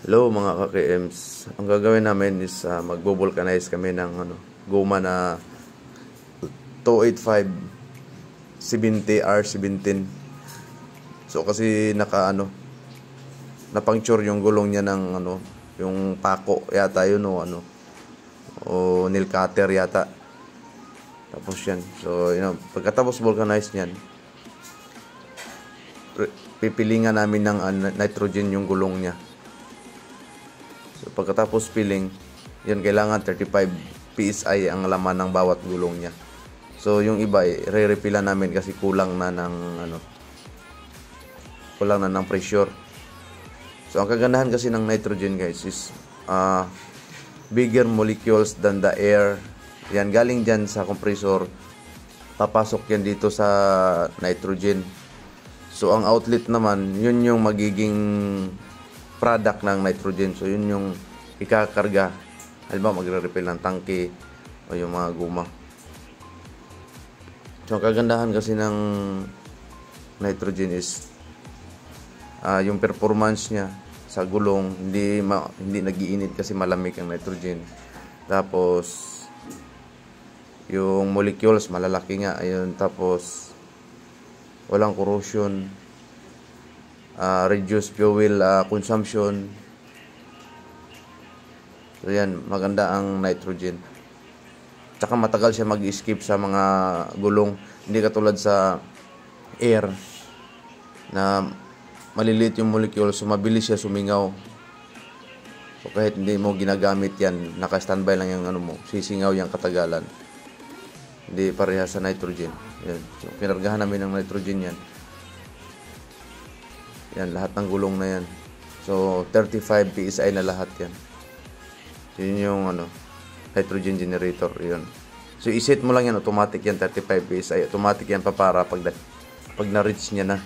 Hello mga ka-KMs. Ang gagawin namin is magbo-vulcanize kami ng guma na 285 70 R17. So kasi na-puncture yung gulong niya ng yung pako yata yun o nail cutter yata. Tapos yan. So pagkatapos vulcanize niyan, pipilingan namin ng nitrogen yung gulong niya. So, pagkatapos filling, yan kailangan 35 PSI ang laman ng bawat gulong niya. So, yung iba, re-refillan namin kasi kulang na ng pressure. So, ang kagandahan kasi ng nitrogen guys is bigger molecules than the air. Yan, galing dyan sa compressor, papasok yan dito sa nitrogen. So, ang outlet naman, yun yung magiging product ng nitrogen. So, yun yung ikakarga. Halimbawa, magre-refill ng tangke o yung mga guma. So, ang kagandahan kasi ng nitrogen is yung performance niya sa gulong, hindi nag-iinit kasi malamig ang nitrogen. Tapos, yung molecules, malalaki nga. Ayun, tapos, walang corrosion. Reduce fuel consumption. So yan, maganda ang nitrogen. Tsaka matagal siya mag-escape sa mga gulong. Hindi katulad sa air na maliliit yung molecule, so mabilis siya sumingaw. So kahit hindi mo ginagamit yan, naka-standby lang yung sisingaw yung katagalan. Hindi pareha sa nitrogen. Yan. So kinargahan namin ng nitrogen yan. Yan, lahat ng gulong na yan. So, 35 PSI na lahat yan. Yun yung nitrogen generator. Yun. So, iset mo lang yan, automatic yan, 35 PSI. Automatic yan para pag na-reach niya na.